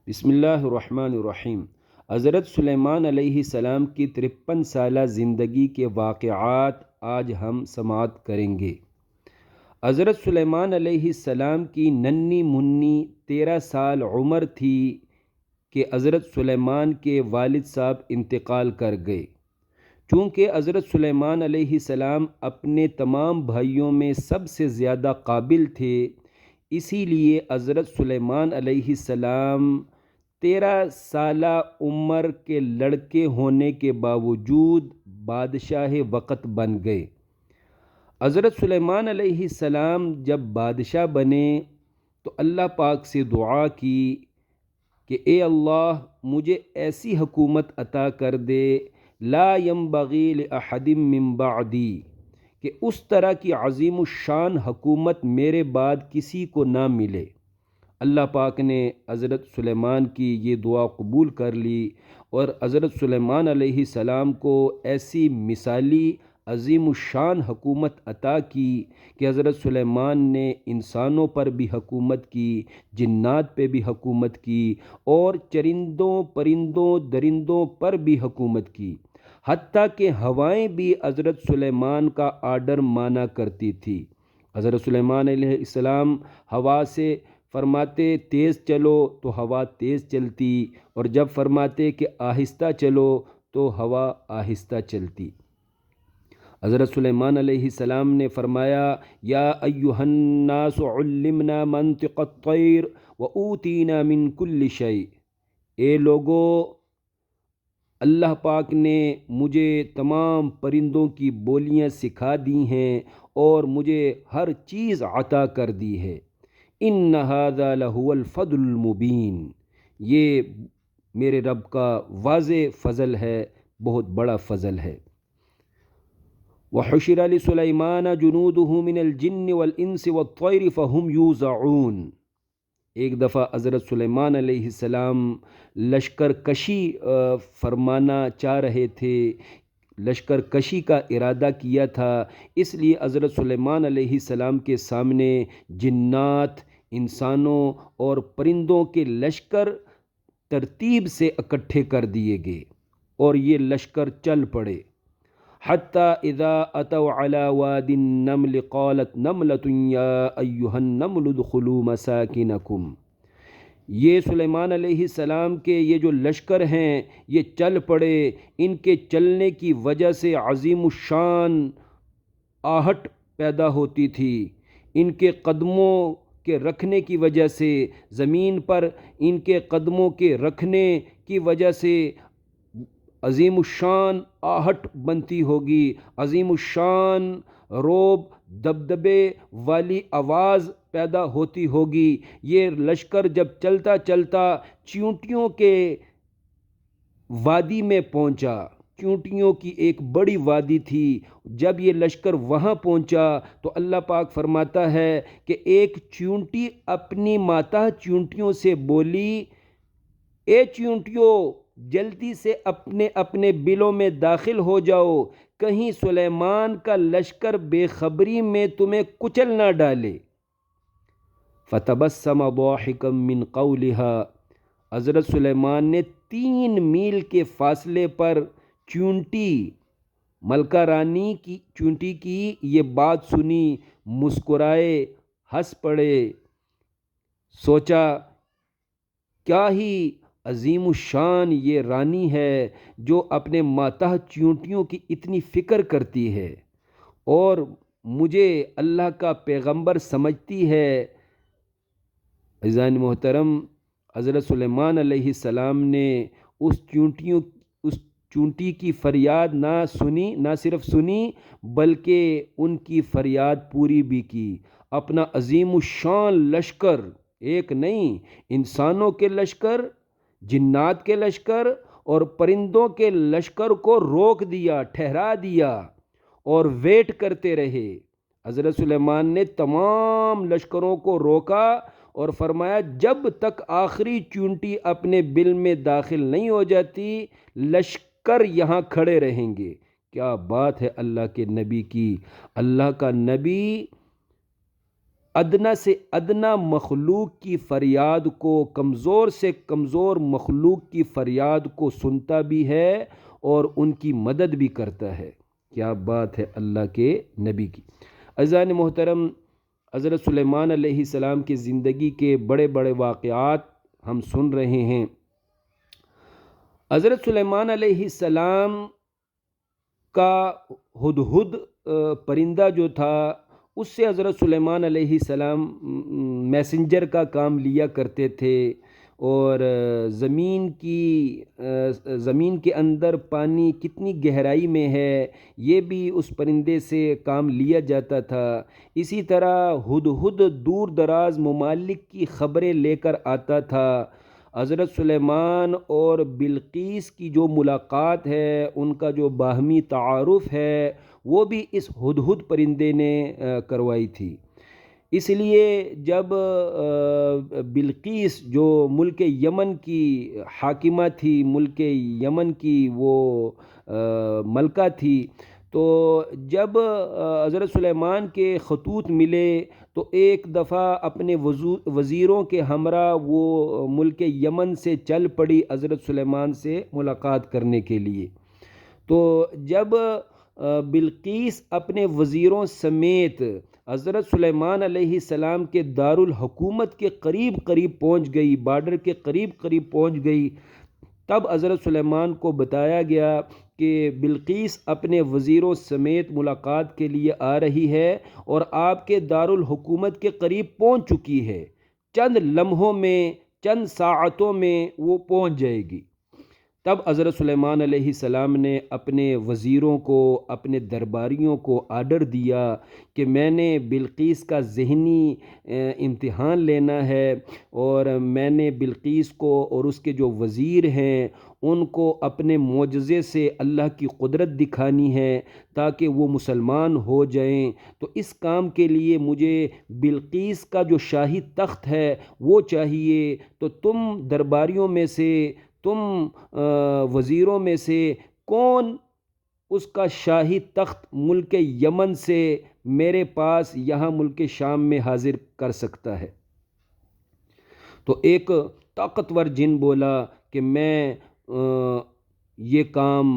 بسم اللہ الرحمن الرحیم۔ حضرت سلیمان علیہ السلام کی 53 سالہ زندگی کے واقعات آج ہم سماعت کریں گے۔ حضرت سلیمان علیہ السلام کی ننھی منی 13 سال عمر تھی کہ حضرت سلیمان کے والد صاحب انتقال کر گئے۔ چونکہ حضرت سلیمان علیہ السلام اپنے تمام بھائیوں میں سب سے زیادہ قابل تھے، اسی لیے حضرت سلیمان علیہ السلام 13 سالہ عمر کے لڑکے ہونے کے باوجود بادشاہ وقت بن گئے۔ حضرت سلیمان علیہ السلام جب بادشاہ بنے تو اللہ پاک سے دعا کی کہ اے اللہ مجھے ایسی حکومت عطا کر دے لا ينبغی لأحد من بعدی، کہ اس طرح کی عظیم الشان حکومت میرے بعد کسی کو نہ ملے۔ اللہ پاک نے حضرت سلیمان کی یہ دعا قبول کر لی اور حضرت سلیمان علیہ السلام کو ایسی مثالی عظیم الشان حکومت عطا کی کہ حضرت سلیمان نے انسانوں پر بھی حکومت کی، جنات پہ بھی حکومت کی اور چرندوں پرندوں درندوں پر بھی حکومت کی، حتیٰ کہ ہوائیں بھی حضرت سلیمان کا آرڈر مانا کرتی تھی۔ حضرت سلیمان علیہ السلام ہوا سے فرماتے تیز چلو تو ہوا تیز چلتی، اور جب فرماتے کہ آہستہ چلو تو ہوا آہستہ چلتی۔ حضرت سلیمان علیہ السلام نے فرمایا یا ایھا الناس علمنا منطق الطیر وأوتینا من کل شیء، اے لوگو اللہ پاک نے مجھے تمام پرندوں کی بولیاں سکھا دی ہیں اور مجھے ہر چیز عطا کر دی ہے۔ ان ھذا لہو الفضل المبین، یہ میرے رب کا واضح فضل ہے، بہت بڑا فضل ہے۔ وحشر لسلیمان جنودہ من الجن والانس والطیر فہم یوزعون، ایک دفعہ حضرت سلیمان علیہ السلام لشکر کشی فرمانا چاہ رہے تھے، لشکر کشی کا ارادہ کیا تھا، اس لیے حضرت سلیمان علیہ السلام کے سامنے جنات، انسانوں اور پرندوں کے لشکر ترتیب سے اکٹھے کر دیے گئے اور یہ لشکر چل پڑے۔ حتیٰ اذا اتوا علی وادی النمل قالت نملۃ یا ایھا النمل ادخلوا مساکنکم، یہ سلیمان علیہ السلام کے یہ جو لشکر ہیں یہ چل پڑے، ان کے چلنے کی وجہ سے عظیم الشان آہٹ پیدا ہوتی تھی، ان کے قدموں کے رکھنے کی وجہ سے زمین پر ان کے قدموں کے رکھنے کی وجہ سے عظیم الشان آہٹ بنتی ہوگی، عظیم الشان رعب دبدبے والی آواز پیدا ہوتی ہوگی۔ یہ لشکر جب چلتا چلتا چیونٹیوں کے وادی میں پہنچا، چیونٹیوں کی ایک بڑی وادی تھی، جب یہ لشکر وہاں پہنچا تو اللہ پاک فرماتا ہے کہ ایک چیونٹی اپنی ماتا چیونٹیوں سے بولی اے چیونٹیوں جلدی سے اپنے اپنے بلوں میں داخل ہو جاؤ، کہیں سلیمان کا لشکر بے خبری میں تمہیں کچل نہ ڈالے۔ فتبسم ضاحکا من قولها، حضرت سلیمان نے 3 میل کے فاصلے پر چیونٹی ملکہ رانی کی چیونٹی کی یہ بات سنی، مسکرائے، ہنس پڑے، سوچا کیا ہی عظیم الشان یہ رانی ہے جو اپنے ماتحت چیونٹیوں کی اتنی فکر کرتی ہے اور مجھے اللہ کا پیغمبر سمجھتی ہے۔ عزیزان محترم، حضرت سلیمان علیہ السلام نے اس چیونٹی کی فریاد نہ صرف سنی بلکہ ان کی فریاد پوری بھی کی۔ اپنا عظیم الشان لشکر، ایک نہیں، انسانوں کے لشکر، جنات کے لشکر اور پرندوں کے لشکر کو روک دیا، ٹھہرا دیا اور ویٹ کرتے رہے۔ حضرت سلیمان نے تمام لشکروں کو روکا اور فرمایا جب تک آخری چیونٹی اپنے بل میں داخل نہیں ہو جاتی لشکر یہاں کھڑے رہیں گے۔ کیا بات ہے اللہ کے نبی کی! اللہ کا نبی ادنا سے ادنا مخلوق کی فریاد کو، کمزور سے کمزور مخلوق کی فریاد کو سنتا بھی ہے اور ان کی مدد بھی کرتا ہے۔ کیا بات ہے اللہ کے نبی کی۔ عزیزان محترم، حضرت سلیمان علیہ السلام کی زندگی کے بڑے بڑے واقعات ہم سن رہے ہیں۔ حضرت سلیمان علیہ السلام کا ہدہد پرندہ جو تھا، اس سے حضرت سلیمان علیہ السلام میسنجر کا کام لیا کرتے تھے، اور زمین کے اندر پانی کتنی گہرائی میں ہے یہ بھی اس پرندے سے کام لیا جاتا تھا۔ اسی طرح ہدہد دور دراز ممالک کی خبریں لے کر آتا تھا۔ حضرت سلیمان اور بلقیس کی جو ملاقات ہے، ان کا جو باہمی تعارف ہے، وہ بھی اس ہدہد پرندے نے کروائی تھی۔ اس لیے جب بلقیس جو ملک یمن کی حاکمہ تھی، ملک یمن کی وہ ملکہ تھی، تو جب حضرت سلیمان کے خطوط ملے تو ایک دفعہ اپنے وزیروں کے ہمراہ وہ ملک یمن سے چل پڑی حضرت سلیمان سے ملاقات کرنے کے لیے۔ تو جب بلقیس اپنے وزیروں سمیت حضرت سلیمان علیہ السلام کے دارالحکومت کے قریب پہنچ گئی، بارڈر کے قریب پہنچ گئی، تب حضرت سلیمان کو بتایا گیا کہ بلقیس اپنے وزیروں سمیت ملاقات کے لیے آ رہی ہے اور آپ کے دارالحکومت کے قریب پہنچ چکی ہے، چند لمحوں میں، چند ساعتوں میں وہ پہنچ جائے گی۔ تب حضرت سلیمان علیہ السلام نے اپنے وزیروں کو، اپنے درباریوں کو آرڈر دیا کہ میں نے بلقیس کا ذہنی امتحان لینا ہے، اور میں نے بلقیس کو اور اس کے جو وزیر ہیں ان کو اپنے معجزے سے اللہ کی قدرت دکھانی ہے تاکہ وہ مسلمان ہو جائیں۔ تو اس کام کے لیے مجھے بلقیس کا جو شاہی تخت ہے وہ چاہیے، تو تم درباریوں میں سے، تم وزیروں میں سے کون اس کا شاہی تخت ملک یمن سے میرے پاس یہاں ملک شام میں حاضر کر سکتا ہے؟ تو ایک طاقتور جن بولا کہ میں یہ کام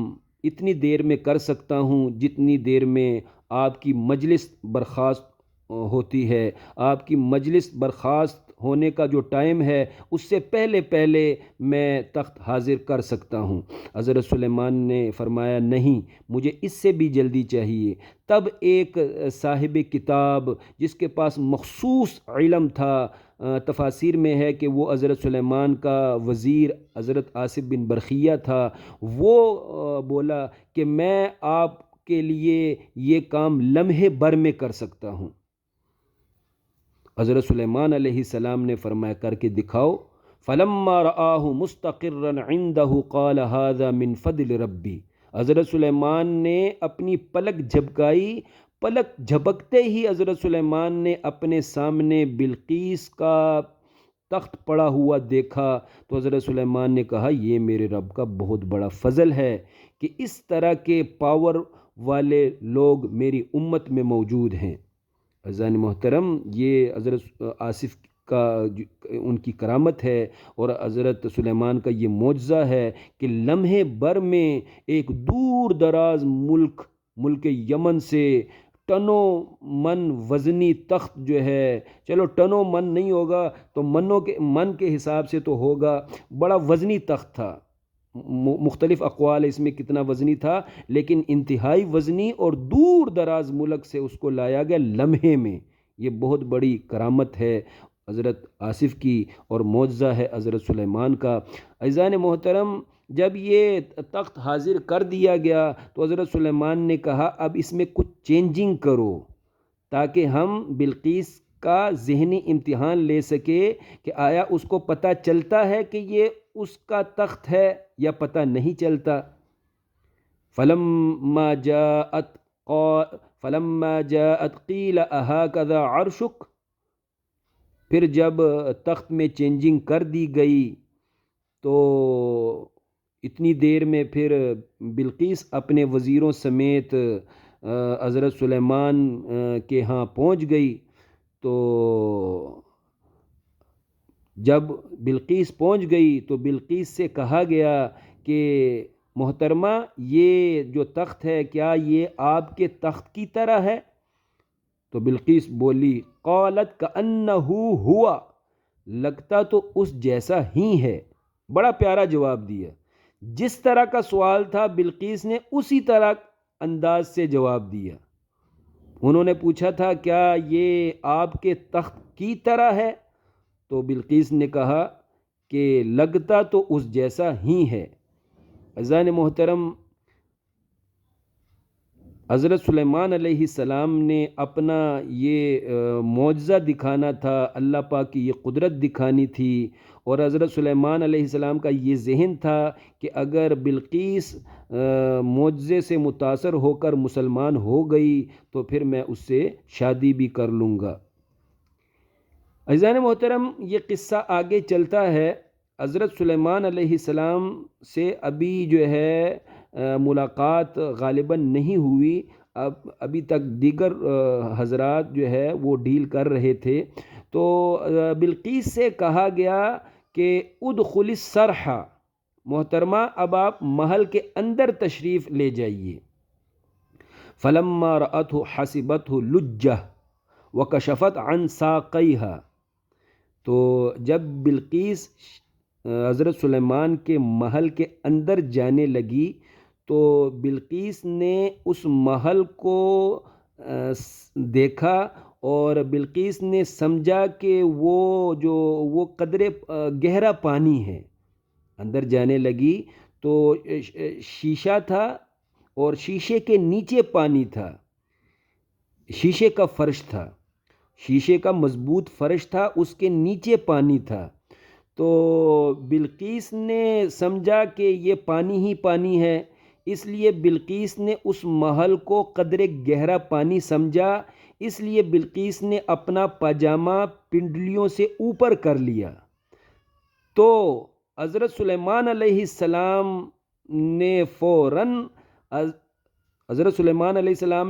اتنی دیر میں کر سکتا ہوں جتنی دیر میں آپ کی مجلس برخاست ہوتی ہے، آپ کی مجلس برخاست ہونے کا جو ٹائم ہے اس سے پہلے میں تخت حاضر کر سکتا ہوں۔ حضرت سلیمان نے فرمایا نہیں، مجھے اس سے بھی جلدی چاہیے۔ تب ایک صاحب کتاب جس کے پاس مخصوص علم تھا، تفاسیر میں ہے کہ وہ حضرت سلیمان کا وزیر حضرت آصف بن برخیہ تھا، وہ بولا کہ میں آپ کے لیے یہ کام لمحے بھر میں کر سکتا ہوں۔ حضرت سلیمان علیہ السلام نے فرمایا کر کے دکھاؤ۔ فلما رآہ مستقرا عنده قال هذا من فضل ربی۔ حضرت سلیمان نے اپنی پلک جھپکائی، پلک جھپکتے ہی حضرت سلیمان نے اپنے سامنے بلقیس کا تخت پڑا ہوا دیکھا، تو حضرت سلیمان نے کہا یہ میرے رب کا بہت بڑا فضل ہے کہ اس طرح کے پاور والے لوگ میری امت میں موجود ہیں۔ عزیزان محترم، یہ حضرت آصف کا ان کی کرامت ہے، اور حضرت سلیمان کا یہ معجزہ ہے کہ لمحے بھر میں ایک دور دراز ملک یمن سے ٹنوں من وزنی تخت جو ہے، چلو ٹنوں من نہیں ہوگا تو من کے حساب سے تو ہوگا، بڑا وزنی تخت تھا۔ مختلف اقوال اس میں کتنا وزنی تھا، لیکن انتہائی وزنی اور دور دراز ملک سے اس کو لایا گیا لمحے میں۔ یہ بہت بڑی کرامت ہے حضرت آصف کی، اور معجزہ ہے حضرت سلیمان کا۔ عزیزان محترم، جب یہ تخت حاضر کر دیا گیا تو حضرت سلیمان نے کہا اب اس میں کچھ چینجنگ کرو تاکہ ہم بلقیس کا ذہنی امتحان لے سکے کہ آیا اس کو پتہ چلتا ہے کہ یہ اس کا تخت ہے یا پتہ نہیں چلتا۔ فلما جاءت قیل اہکذا عرشک۔ پھر جب تخت میں چینجنگ کر دی گئی تو اتنی دیر میں پھر بلقیس اپنے وزیروں سمیت حضرت سلیمان کے ہاں پہنچ گئی۔ تو جب بلقیس پہنچ گئی تو بلقیس سے کہا گیا کہ محترمہ یہ جو تخت ہے کیا یہ آپ کے تخت کی طرح ہے؟ تو بلقیس بولی قالت کأنہ ہوا، لگتا تو اس جیسا ہی ہے۔ بڑا پیارا جواب دیا، جس طرح کا سوال تھا بلقیس نے اسی طرح انداز سے جواب دیا۔ انہوں نے پوچھا تھا کیا یہ آپ کے تخت کی طرح ہے؟ تو بلقیس نے کہا کہ لگتا تو اس جیسا ہی ہے۔ عزیزان محترم، حضرت سلیمان علیہ السلام نے اپنا یہ معجزہ دکھانا تھا، اللہ پاک کی یہ قدرت دکھانی تھی، اور حضرت سلیمان علیہ السلام کا یہ ذہن تھا کہ اگر بلقیس معجزے سے متاثر ہو کر مسلمان ہو گئی تو پھر میں اس سے شادی بھی کر لوں گا۔ عزیزان محترم، یہ قصہ آگے چلتا ہے۔ حضرت سلیمان علیہ السلام سے ابھی جو ہے ملاقات غالباً نہیں ہوئی، ابھی تک دیگر حضرات جو ہے وہ ڈیل کر رہے تھے۔ تو بلقیس سے کہا گیا کہ ادخل الصرح، محترمہ اب آپ محل کے اندر تشریف لے جائیے۔ فلما رأته حسبته لجة وكشفت عن ساقيها، تو جب بلقیس حضرت سلیمان کے محل کے اندر جانے لگی تو بلقیس نے اس محل کو دیکھا، اور بلقیس نے سمجھا کہ وہ قدرے گہرا پانی ہے۔ اندر جانے لگی تو شیشہ تھا اور شیشے کے نیچے پانی تھا، شیشے کا فرش تھا، شیشے کا مضبوط فرش تھا، اس کے نیچے پانی تھا۔ تو بلقیس نے سمجھا کہ یہ پانی ہی پانی ہے، اس لیے بلقیس نے اس محل کو قدرے گہرا پانی سمجھا، اس لیے بلقیس نے اپنا پاجامہ پنڈلیوں سے اوپر کر لیا۔ تو حضرت سلیمان علیہ السلام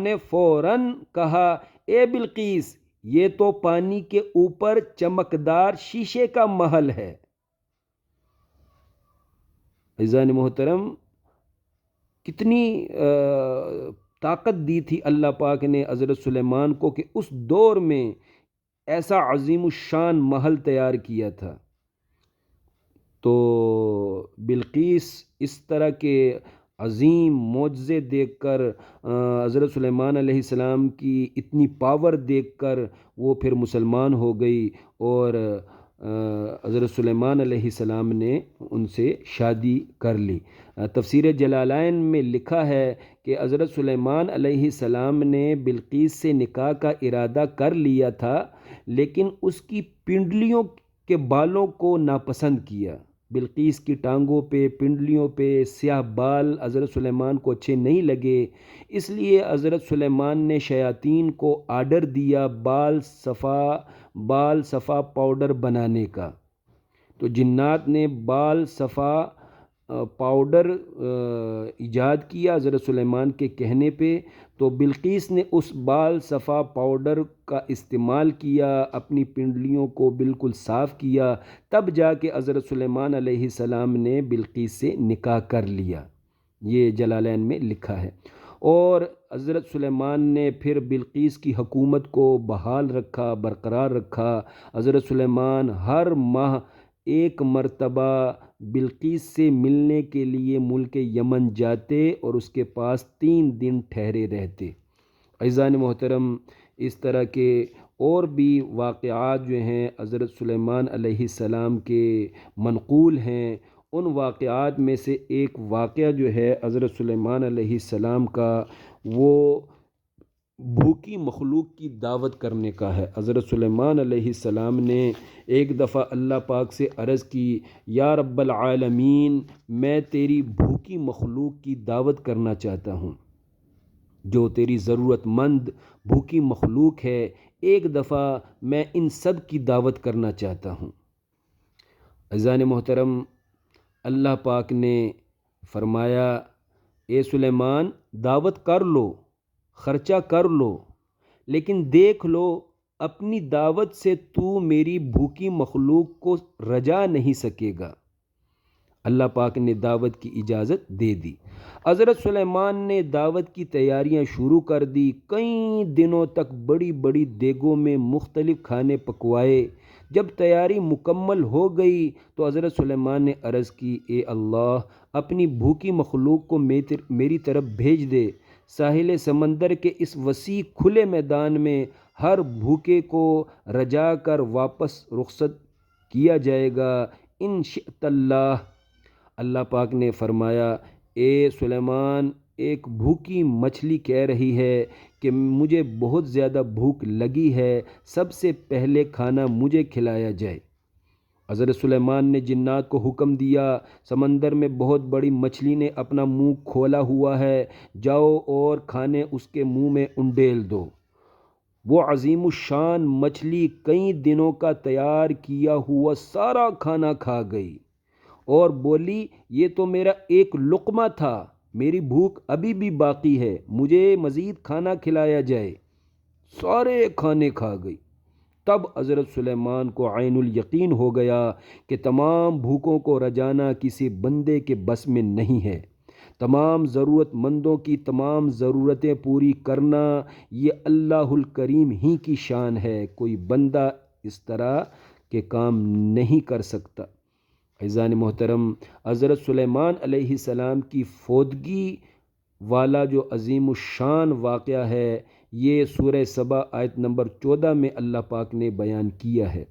نے فوراً کہا اے بلقیس، یہ تو پانی کے اوپر چمکدار شیشے کا محل ہے۔ عزیزان محترم، کتنی طاقت دی تھی اللہ پاک نے حضرت سلیمان کو کہ اس دور میں ایسا عظیم الشان محل تیار کیا تھا۔ تو بلقیس اس طرح کے عظیم معجزے دیکھ کر، حضرت سلیمان علیہ السلام کی اتنی پاور دیکھ کر وہ پھر مسلمان ہو گئی، اور حضرت سلیمان علیہ السلام نے ان سے شادی کر لی۔ تفسیر جلالین میں لکھا ہے کہ حضرت سلیمان علیہ السلام نے بلقیس سے نکاح کا ارادہ کر لیا تھا، لیکن اس کی پنڈلیوں کے بالوں کو ناپسند کیا۔ بلقیس کی ٹانگوں پہ، پنڈلیوں پہ سیاہ بال حضرت سلیمان کو اچھے نہیں لگے، اس لیے حضرت سلیمان نے شیاطین کو آرڈر دیا بال صفا پاؤڈر بنانے کا۔ تو جنات نے بال صفا پاؤڈر ایجاد کیا حضرت سلیمان کے کہنے پہ۔ تو بلقیس نے اس بال صفا پاؤڈر کا استعمال کیا، اپنی پنڈلیوں کو بالکل صاف کیا، تب جا کے حضرت سلیمان علیہ السلام نے بلقیس سے نکاح کر لیا۔ یہ جلالین میں لکھا ہے۔ اور حضرت سلیمان نے پھر بلقیس کی حکومت کو بحال رکھا، برقرار رکھا۔ حضرت سلیمان ہر ماہ ایک مرتبہ بلقیس سے ملنے کے لیے ملک یمن جاتے اور اس کے پاس 3 دن ٹھہرے رہتے۔ عزیزان محترم، اس طرح کے اور بھی واقعات جو ہیں حضرت سلیمان علیہ السلام کے منقول ہیں۔ ان واقعات میں سے ایک واقعہ جو ہے حضرت سلیمان علیہ السلام کا، وہ بھوکی مخلوق کی دعوت کرنے کا ہے۔ حضرت سلیمان علیہ السلام نے ایک دفعہ اللہ پاک سے عرض کی، یا رب العالمین، میں تیری بھوکی مخلوق کی دعوت کرنا چاہتا ہوں، جو تیری ضرورت مند بھوکی مخلوق ہے، ایک دفعہ میں ان سب کی دعوت کرنا چاہتا ہوں۔ عزیزان محترم، اللہ پاک نے فرمایا اے سلیمان، دعوت کر لو، خرچہ کر لو، لیکن دیکھ لو اپنی دعوت سے تو میری بھوکی مخلوق کو رجا نہیں سکے گا۔ اللہ پاک نے دعوت کی اجازت دے دی۔ حضرت سلیمان نے دعوت کی تیاریاں شروع کر دی۔ کئی دنوں تک بڑی بڑی دیگوں میں مختلف کھانے پکوائے۔ جب تیاری مکمل ہو گئی تو حضرت سلیمان نے عرض کی، اے اللہ، اپنی بھوکی مخلوق کو میری طرف بھیج دے۔ ساحل سمندر کے اس وسیع کھلے میدان میں ہر بھوکے کو رجا کر واپس رخصت کیا جائے گا ان شاء اللہ۔ اللہ پاک نے فرمایا، اے سلیمان، ایک بھوکی مچھلی کہہ رہی ہے کہ مجھے بہت زیادہ بھوک لگی ہے، سب سے پہلے کھانا مجھے کھلایا جائے۔ حضرت سلیمان نے جنات کو حکم دیا، سمندر میں بہت بڑی مچھلی نے اپنا منہ کھولا ہوا ہے، جاؤ اور کھانے اس کے منہ میں انڈیل دو۔ وہ عظیم الشان مچھلی کئی دنوں کا تیار کیا ہوا سارا کھانا کھا گئی اور بولی، یہ تو میرا ایک لقمہ تھا، میری بھوک ابھی بھی باقی ہے، مجھے مزید کھانا کھلایا جائے۔ سارے کھانے کھا گئی۔ تب حضرت سلیمان کو عین الیقین ہو گیا کہ تمام بھوکوں کو رجانا کسی بندے کے بس میں نہیں ہے۔ تمام ضرورت مندوں کی تمام ضرورتیں پوری کرنا یہ اللہ الکریم ہی کی شان ہے، کوئی بندہ اس طرح کے کام نہیں کر سکتا۔ عزیزان محترم، حضرت سلیمان علیہ السلام کی فوتگی والا جو عظیم الشان واقعہ ہے، یہ سورہ سبا آیت نمبر 14 میں اللہ پاک نے بیان کیا ہے۔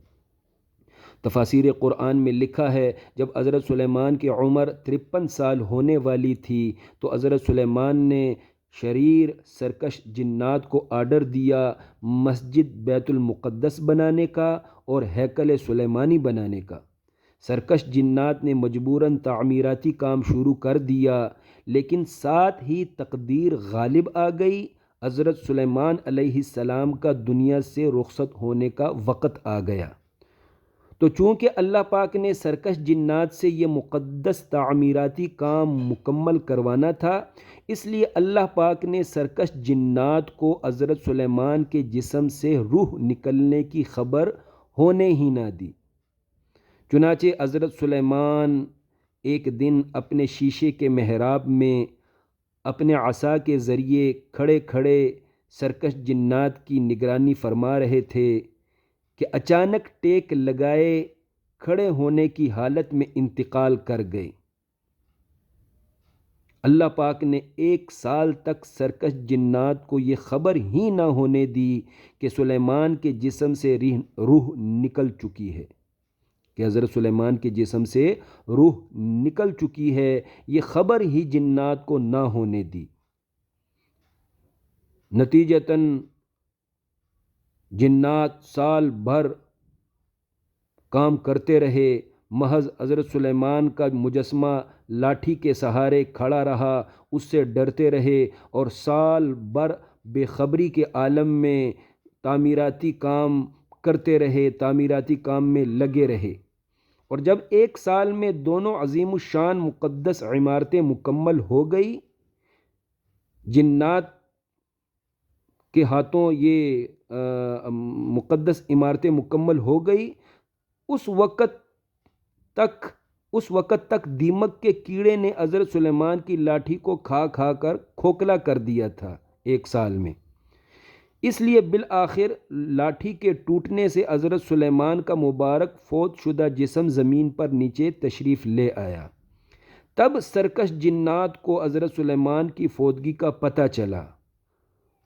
تفاسیر قرآن میں لکھا ہے، جب حضرت سلیمان کی عمر 53 سال ہونے والی تھی تو حضرت سلیمان نے شریر سرکش جنات کو آرڈر دیا مسجد بیت المقدس بنانے کا اور ہیکل سلیمانی بنانے کا۔ سرکش جنات نے مجبوراً تعمیراتی کام شروع کر دیا، لیکن ساتھ ہی تقدیر غالب آ گئی۔ حضرت سلیمان علیہ السلام کا دنیا سے رخصت ہونے کا وقت آ گیا۔ تو چونکہ اللہ پاک نے سرکش جنات سے یہ مقدس تعمیراتی کام مکمل کروانا تھا، اس لیے اللہ پاک نے سرکش جنات کو حضرت سلیمان کے جسم سے روح نکلنے کی خبر ہونے ہی نہ دی۔ چنانچہ حضرت سلیمان ایک دن اپنے شیشے کے محراب میں اپنے عصا کے ذریعے کھڑے کھڑے سرکش جنات کی نگرانی فرما رہے تھے کہ اچانک ٹیک لگائے کھڑے ہونے کی حالت میں انتقال کر گئے۔ اللہ پاک نے 1 سال تک سرکش جنات کو یہ خبر ہی نہ ہونے دی کہ سلیمان کے جسم سے روح نکل چکی ہے، کہ حضرت سلیمان کے جسم سے روح نکل چکی ہے، یہ خبر ہی جنات کو نہ ہونے دی۔ نتیجتاً جنات سال بھر کام کرتے رہے، محض حضرت سلیمان کا مجسمہ لاٹھی کے سہارے کھڑا رہا، اس سے ڈرتے رہے اور سال بھر بے خبری کے عالم میں تعمیراتی کام کرتے رہے، تعمیراتی کام میں لگے رہے۔ اور جب 1 سال میں دونوں عظیم الشان مقدس عمارتیں مکمل ہو گئی، جنات کے ہاتھوں یہ مقدس عمارتیں مکمل ہو گئی، اس وقت تک دیمک کے کیڑے نے حضرت سلیمان کی لاٹھی کو کھا کھا کر کھوکھلا کر دیا تھا 1 سال میں۔ اس لیے بالآخر لاٹھی کے ٹوٹنے سے حضرت سلیمان کا مبارک فوت شدہ جسم زمین پر نیچے تشریف لے آیا۔ تب سرکش جنات کو حضرت سلیمان کی فوتگی کا پتہ چلا۔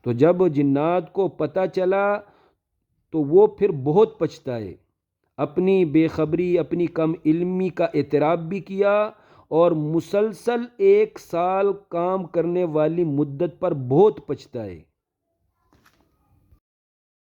تو جب جنات کو پتہ چلا تو وہ پھر بہت پچھتائے، اپنی بے خبری، اپنی کم علمی کا اعتراف بھی کیا اور مسلسل 1 سال کام کرنے والی مدت پر بہت پچھتائے۔